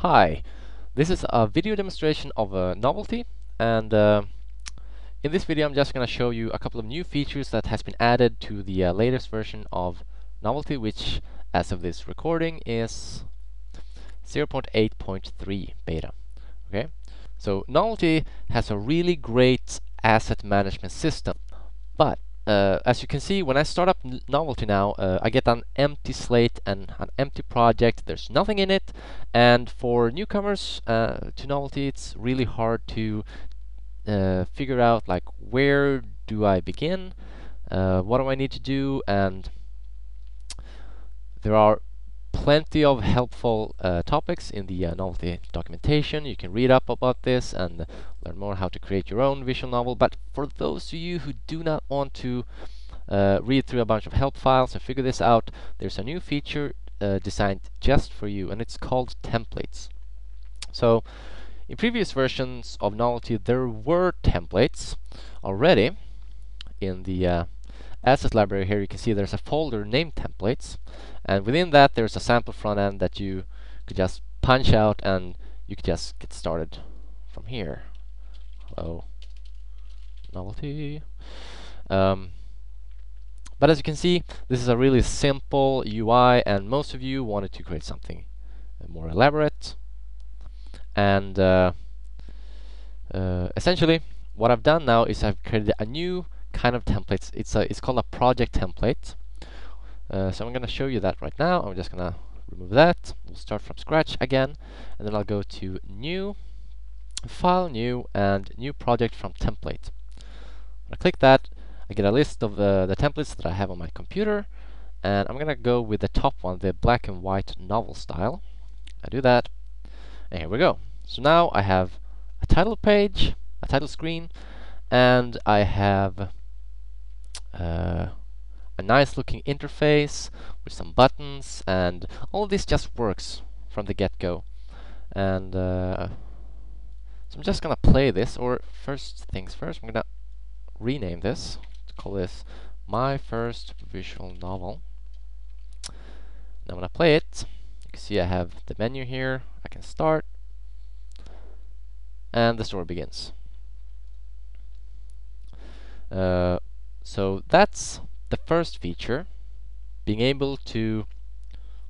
Hi, this is a video demonstration of Novelty, and in this video I'm just going to show you a couple of new features that has been added to the latest version of Novelty, which as of this recording is 0.8.3 beta. Okay, so Novelty has a really great asset management system, but as you can see, when I start up Novelty now, I get an empty slate and an empty project. There's nothing in it, and for newcomers to Novelty, it's really hard to figure out like where do I begin, what do I need to do, and there are plenty of helpful topics in the Novelty documentation. You can read up about this and learn more how to create your own visual novel. But for those of you who do not want to read through a bunch of help files and figure this out, there's a new feature designed just for you, and it's called templates. So in previous versions of Novelty, there were templates already. In the assets library here, you can see there's a folder named templates, and within that there's a sample front end that you could just punch out and you could just get started from here. Hello, Novelty. But as you can see, this is a really simple UI, and most of you wanted to create something more elaborate. And essentially, what I've done now is I've created a new kind of template. It's called a project template. So I'm going to show you that right now. I'm just going to remove that. We'll start from scratch again, and then I'll go to New, File, New, and New Project from Template. When I click that, I get a list of the templates that I have on my computer, and I'm going to go with the top one, the black and white novel style. I do that, and here we go. So now I have a title page, a title screen, and I have a nice looking interface with some buttons, and all of this just works from the get-go. And so I'm just gonna play this, or first things first, I'm gonna rename this to call this My First Visual Novel. Now when I play it, you can see I have the menu here. I can start, and the story begins. So that's the first feature, being able to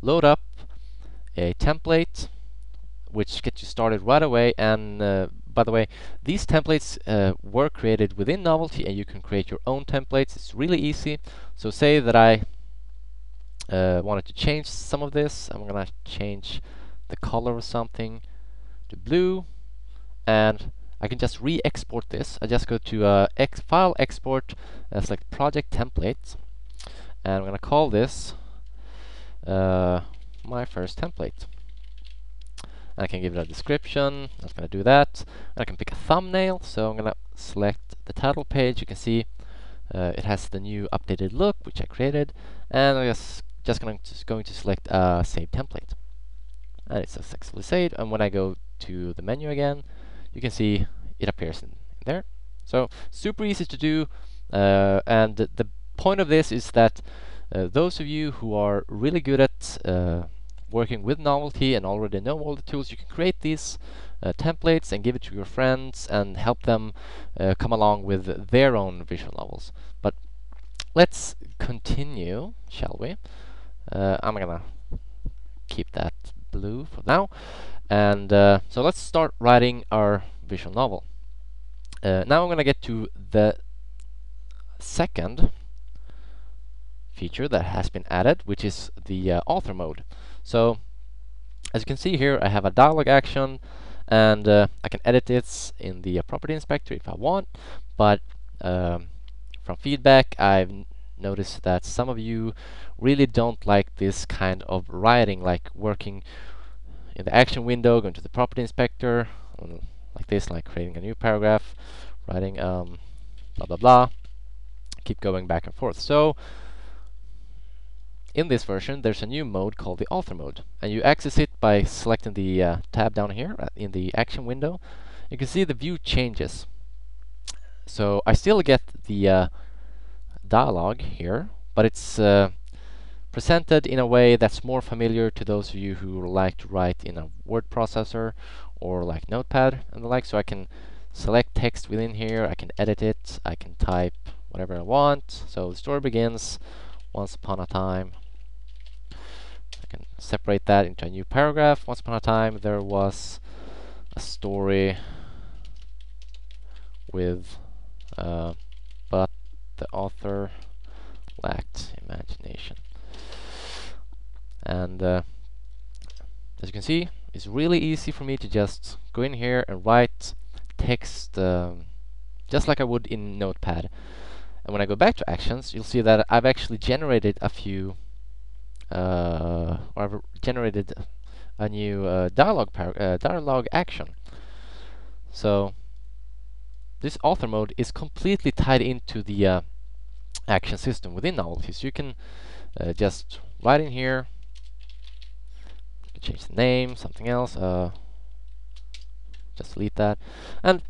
load up a template which gets you started right away. And by the way, these templates were created within Novelty, and you can create your own templates. It's really easy. So say that I wanted to change some of this. I'm gonna change the color of something to blue, and I can just re-export this. I just go to File, Export, select Project Template, and I'm going to call this My First Template. And I can give it a description. I'm going to do that. And I can pick a thumbnail, so I'm going to select the title page. You can see it has the new updated look, which I created, and I'm just going to select Save Template. And it's successfully saved, and when I go to the menu again, you can see it appears in there. So super easy to do, and the point of this is that those of you who are really good at working with Novelty and already know all the tools, you can create these templates and give it to your friends and help them come along with their own visual novels. But let's continue, shall we? I'm gonna keep that blue for now. And so let's start writing our visual novel. Now I'm going to get to the second feature that has been added, which is the author mode. So as you can see here, I have a dialogue action, and I can edit it in the property inspector if I want. But from feedback, I've noticed that some of you really don't like this kind of writing, like working in the action window, going to the property inspector, like this, like creating a new paragraph, writing blah blah blah, keep going back and forth. So in this version, there's a new mode called the author mode, and you access it by selecting the tab down here in the action window. You can see the view changes. So I still get the dialogue here, but it's presented in a way that's more familiar to those of you who like to write in a word processor or like Notepad and the like. So I can select text within here, I can edit it, I can type whatever I want. So the story begins once upon a time. I can separate that into a new paragraph. Once upon a time there was a story with but the author lacked imagination. And as you can see, it's really easy for me to just go in here and write text just like I would in Notepad. And when I go back to actions, you'll see that I've actually generated a few or I've generated a new dialogue action. So this author mode is completely tied into the action system within Novelty. So you can just write in here, you can change the name, something else, just delete that. And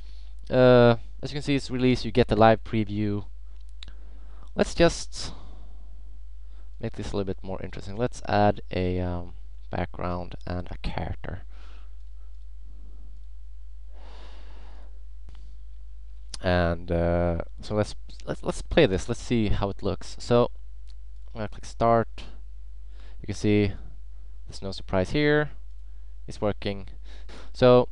as you can see, it's released, you get the live preview. Let's just make this a little bit more interesting. Let's add a background and a character. And so let's play this. Let's see how it looks. So I'm gonna click start. You can see there's no surprise here. It's working. So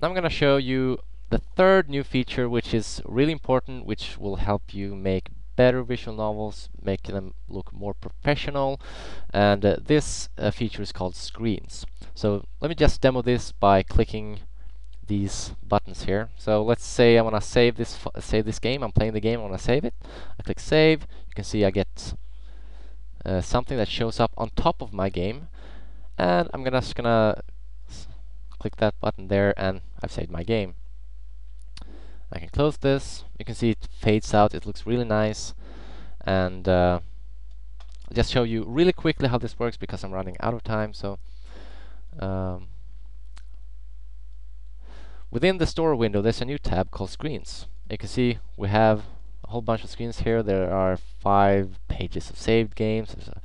now I'm gonna show you the third new feature, which is really important, which will help you make better visual novels, make them look more professional. And this feature is called screens. So let me just demo this by clicking these buttons here. So let's say I want to save this game. I'm playing the game. I want to save it. I click save. You can see I get something that shows up on top of my game, and I'm just gonna click that button there, and I've saved my game. I can close this. You can see it fades out. It looks really nice, and I'll just show you really quickly how this works because I'm running out of time. So within the store window, there's a new tab called Screens. You can see we have a whole bunch of screens here. There are 5 pages of saved games. There's an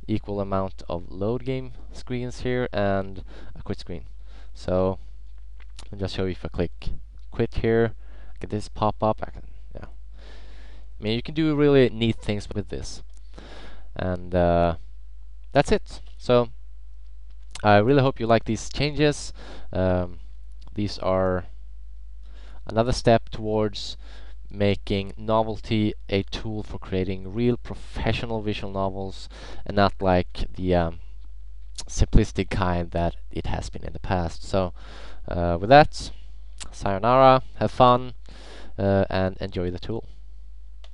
equal amount of load game screens here and a quit screen. So I'll just show you. If I click quit here, get this pop up. I mean, you can do really neat things with this. And that's it. So I really hope you like these changes. These are another step towards making Novelty a tool for creating real professional visual novels, and not like the simplistic kind that it has been in the past. So with that, sayonara, have fun, and enjoy the tool.